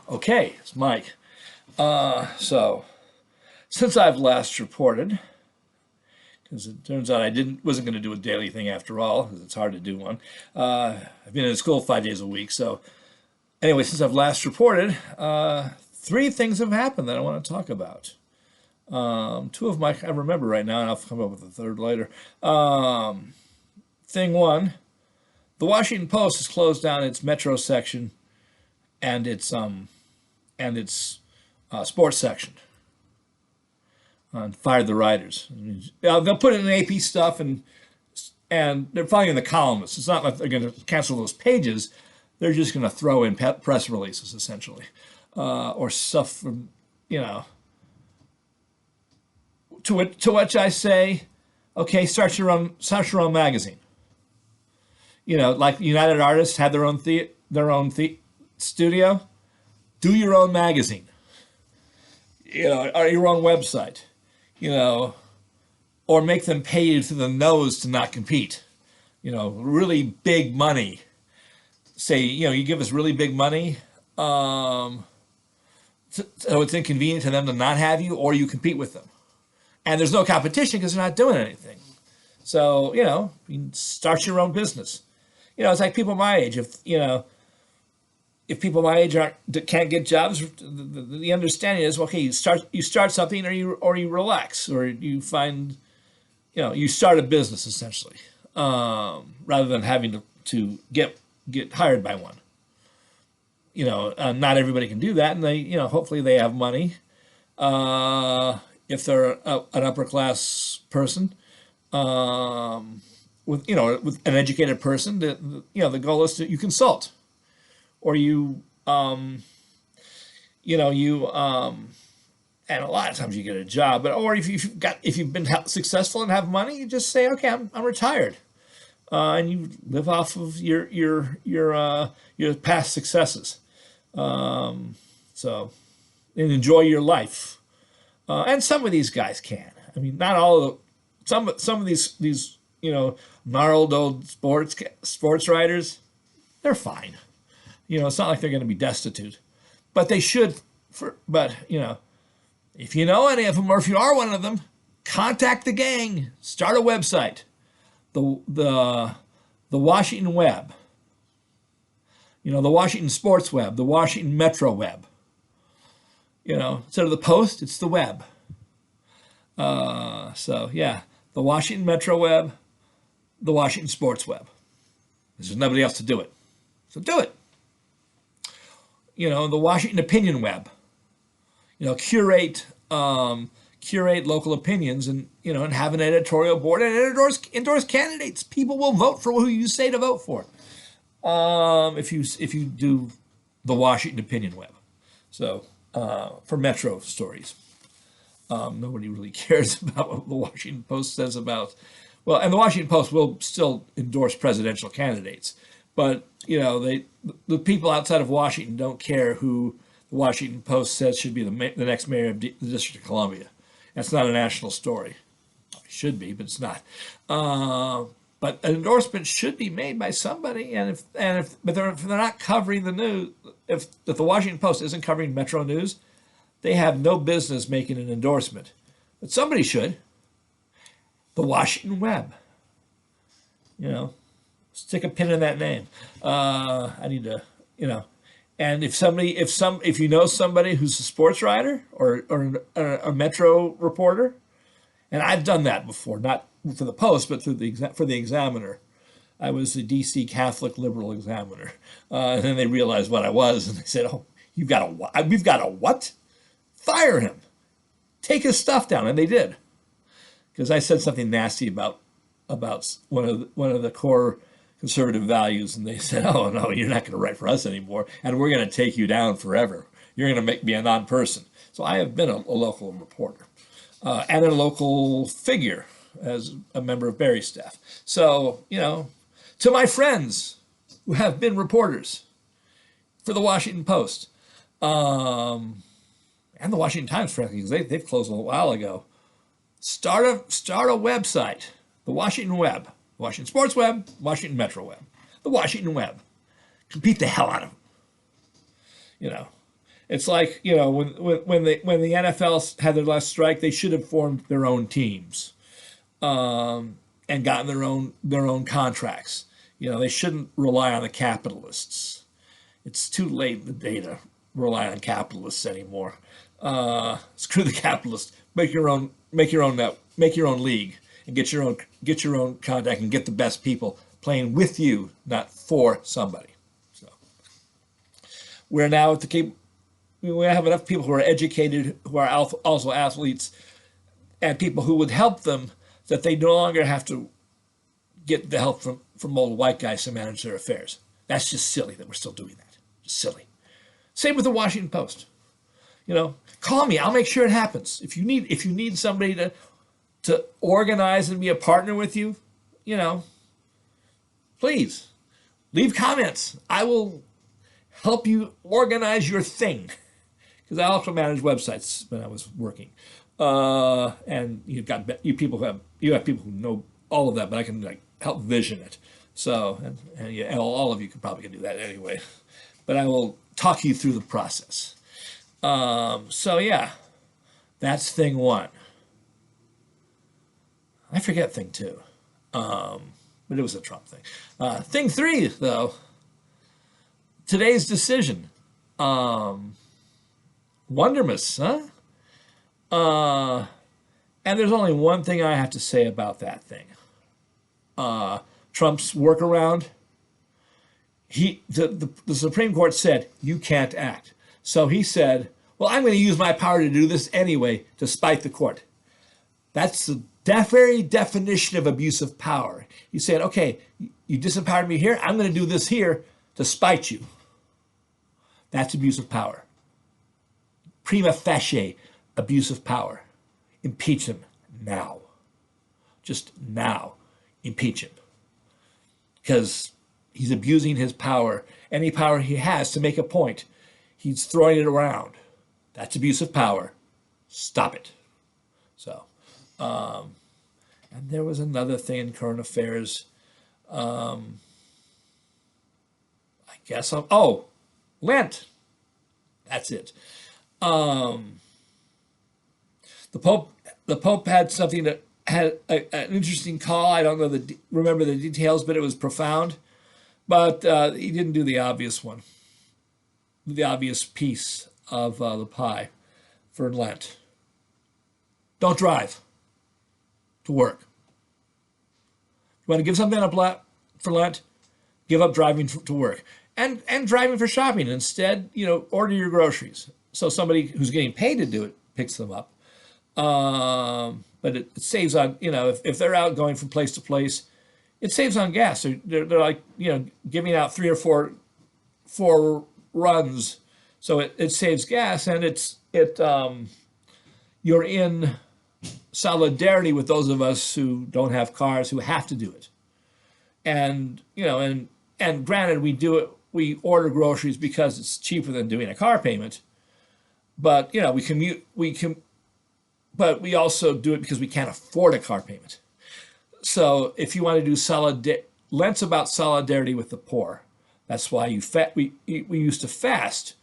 Okay, it's Mike. So since I've last reported, because it turns out wasn't going to do a daily thing after all, because it's hard to do one. I've been in school 5 days a week. So anyway, since I've last reported, three things have happened that I want to talk about. Two of my I remember right now, and I'll come up with a third later. Thing one, the Washington Post has closed down its Metro section and its sports section and fired the writers. They'll put it in AP stuff and they're firing the columnists. It's not like they're going to cancel those pages. They're just going to throw in press releases essentially, or stuff from To which I say, okay, start your own magazine. Like United Artists had their own studio. Do your own magazine. Or your own website. Or make them pay you to the nose to not compete. Really big money. Say, you give us really big money, so it's inconvenient to them to not have you, or you compete with them. And there's no competition because they're not doing anything. So, you start your own business. It's like people my age. If people my age can't get jobs, the understanding is, okay, you start something, or you relax, or you find, you start a business essentially, rather than having to get hired by one. Not everybody can do that, and they, hopefully they have money. If they're an upper class person, with an educated person, the goal is you consult, or and a lot of times you get a job, or if you've been successful and have money, you just say, okay, I'm retired, and you live off of your past successes, so and enjoy your life. And some of these guys can. I mean, not all of some of these gnarled old sports writers, they're fine. It's not like they're going to be destitute, but they should. If you know any of them, or if you are one of them, contact the gang. Start a website. The Washington Web. The Washington Sports Web, the Washington Metro Web. Instead of the Post, it's the web. So yeah, the Washington Metro Web, the Washington Sports Web. There's nobody else to do it, so do it. The Washington Opinion Web. Curate local opinions, and and have an editorial board and endorse candidates. People will vote for who you say to vote for. If you do the Washington Opinion Web, so. For Metro stories. Nobody really cares about what the Washington Post says about, and the Washington Post will still endorse presidential candidates, but the people outside of Washington don't care who the Washington Post says should be the next mayor of the District of Columbia. That's not a national story. It should be, but it's not. But an endorsement should be made by somebody, if they're not covering the news, if the Washington Post isn't covering Metro news, they have no business making an endorsement. But somebody should. The Washington Web. Stick a pin in that name. I need to, and if you know somebody who's a sports writer or a Metro reporter, and I've done that before, not for the Post, but for the Examiner. I was the DC Catholic Liberal Examiner. And then they realized what I was, and they said, oh, we've got a what? Fire him. Take his stuff down. And they did. Because I said something nasty about one of the core conservative values, and they said, oh, no, you're not going to write for us anymore, and we're going to take you down forever. You're going to make me a non-person. So I have been a local reporter. And a local figure as a member of Barry's staff. So, to my friends who have been reporters for the Washington Post, and the Washington Times, frankly, because they've closed a while ago, start a website, the Washington Web, Washington Sports Web, Washington Metro Web, the Washington Web. Compete the hell out of them. It's like, when the NFL had their last strike, they should have formed their own teams, and gotten their own contracts. They shouldn't rely on the capitalists. It's too late in the day to rely on capitalists anymore. Screw the capitalists. Make your own league, and get your own contact, and get the best people playing with you, not for somebody. So we're now at the cape. We have enough people who are educated, who are also athletes, and people who would help them, that they no longer have to get the help from old white guys to manage their affairs. That's just silly that we're still doing that. Just silly. Same with the Washington Post. Call me. I'll make sure it happens. If you need somebody to organize and be a partner with you, please leave comments. I will help you organize your thing, because I also manage websites when I was working. And you have people who know all of that, but I can help vision it. So, and all of you probably can do that anyway. But I will talk you through the process. So yeah, that's thing one. I forget thing two, but it was a Trump thing. Thing three, though, today's decision. Wondermus, huh? And there's only one thing I have to say about that thing. Trump's workaround. The Supreme Court said you can't act. So he said, well, I'm going to use my power to do this anyway, to spite the court. That's the very definition of abuse of power. He said, okay, you disempowered me here. I'm going to do this here to spite you. That's abuse of power. Prima facie abuse of power. Impeach him now. Just now. Impeach him. Because he's abusing his power. Any power he has to make a point, he's throwing it around. That's abuse of power. Stop it. So, and there was another thing in current affairs. I guess Lent. That's it. The Pope had something that had an interesting call. I don't remember the details, but it was profound. But he didn't do the obvious one, the obvious piece of the pie for Lent. Don't drive to work. You want to give something up for Lent? Give up driving to work and driving for shopping. Instead, order your groceries. So somebody who's getting paid to do it picks them up. But it saves on, if they're out going from place to place, it saves on gas. They're like, giving out 3 or 4 runs. So it saves gas, and you're in solidarity with those of us who don't have cars, who have to do it. And, and granted, we order groceries because it's cheaper than doing a car payment. But, but we also do it because we can't afford a car payment. So if you want to do Lent's about solidarity with the poor. That's why we used to fast,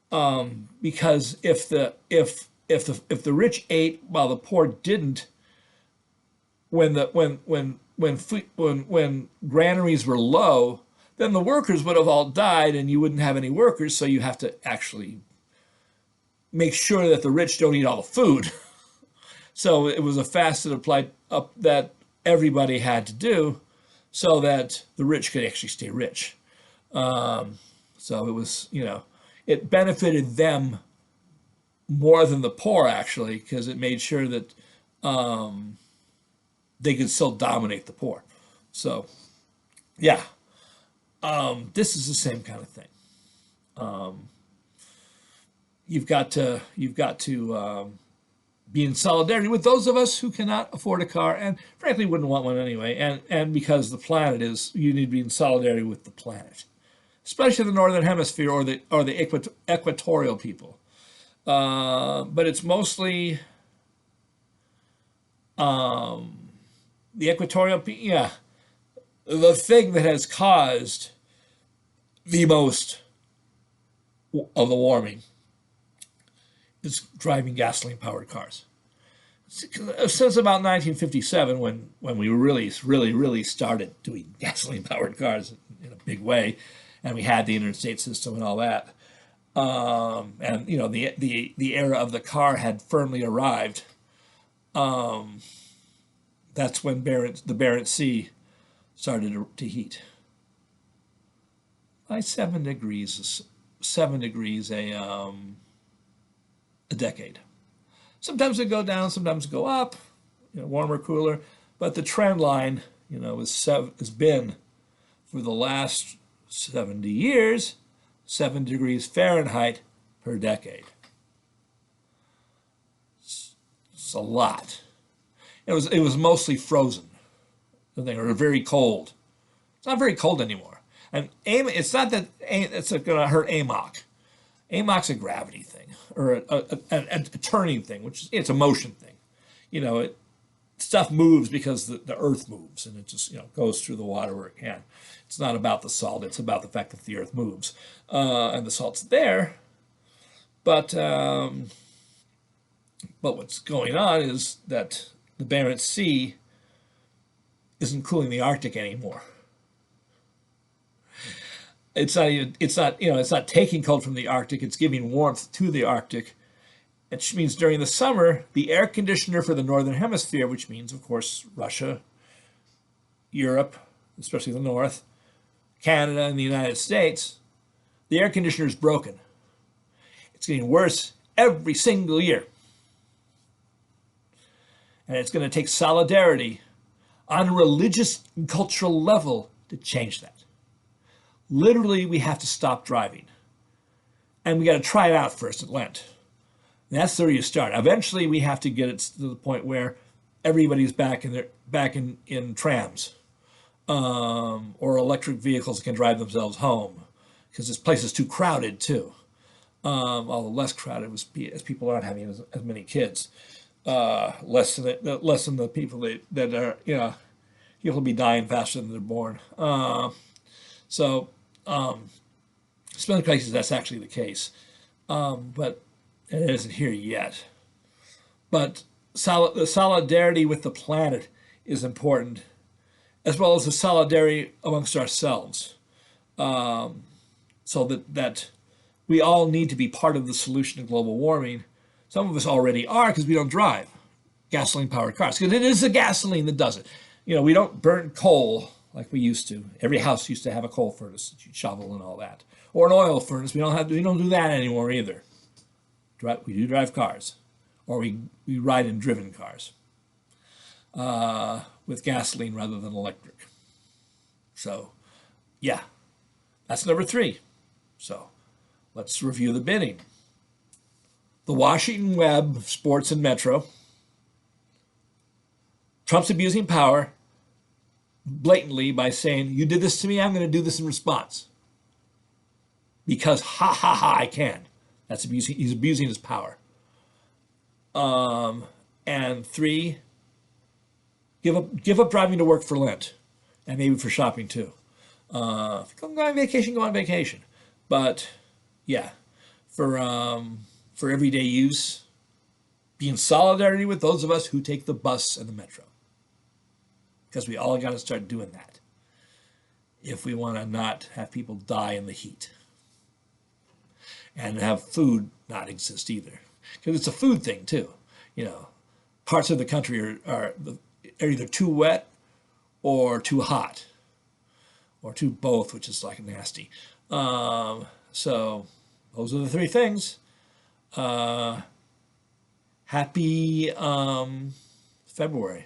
because if the rich ate while the poor didn't, when granaries were low, then the workers would have all died, and you wouldn't have any workers. So you have to actually make sure that the rich don't eat all the food. So it was a fast that applied that everybody had to do, so that the rich could actually stay rich. So it was, it benefited them more than the poor, actually, because it made sure that they could still dominate the poor. So, yeah, this is the same kind of thing. You've got to be in solidarity with those of us who cannot afford a car, and frankly wouldn't want one anyway. And because the planet you need to be in solidarity with the planet, especially the northern hemisphere or the equatorial people. But it's mostly the equatorial people. Yeah, the thing that has caused the most of the warming is driving gasoline-powered cars. Since about 1957, when we really started doing gasoline-powered cars in a big way, and we had the interstate system and all that, and you know the era of the car had firmly arrived. That's when the Barents Sea started to heat by 7 degrees a decade. Sometimes it go down, sometimes it go up, you know, warmer, cooler. But the trend line, you know, has been for the last 70 years, 7 degrees Fahrenheit per decade. It's a lot. It was mostly frozen. They were very cold. It's not very cold anymore. And it's not that it's going to hurt AMOC. AMOC's a gravity thing, or a turning thing, which is, it's a motion thing. You know, stuff moves because the earth moves, and it just, you know, goes through the water where it can. It's not about the salt, it's about the fact that the earth moves. And the salt's there, but what's going on is that the Barents Sea isn't cooling the Arctic anymore. It's not taking cold from the Arctic, it's giving warmth to the Arctic, which means during the summer, the air conditioner for the Northern Hemisphere, which means, of course, Russia, Europe, especially the North, Canada, and the United States, the air conditioner is broken. It's getting worse every single year. And it's going to take solidarity on a religious and cultural level to change that. Literally, we have to stop driving. And we got to try it out first at Lent. And that's where you start. Eventually, we have to get it to the point where everybody's back in trams, or electric vehicles that can drive themselves home, because this place is too crowded too. Although less crowded as people aren't having as many kids. Less than the people that are, you know, people will be dying faster than they're born. So some other places that's actually the case, but it isn't here yet. But the solidarity with the planet is important, as well as the solidarity amongst ourselves, so that we all need to be part of the solution to global warming. Some of us already are because we don't drive gasoline-powered cars, because it is the gasoline that does it. You know, we don't burn coal like we used to. Every house used to have a coal furnace that you'd shovel and all that, or an oil furnace. We don't do that anymore either. We do drive cars, or we ride in driven cars with gasoline rather than electric. So, yeah, that's number 3. So, let's review the bidding. The Washington Web of Sports and Metro. Trump's abusing power blatantly by saying, you did this to me, I'm going to do this in response. Because ha ha ha, I can. That's abusing. He's abusing his power. And 3, give up driving to work for Lent, and maybe for shopping too. If you go on vacation, go on vacation. But yeah, for everyday use, be in solidarity with those of us who take the bus and the metro, because we all got to start doing that if we want to not have people die in the heat, and have food not exist either, because it's a food thing too. You know, parts of the country are either too wet or too hot, or too both, which is like nasty. So those are the 3 things. Happy February.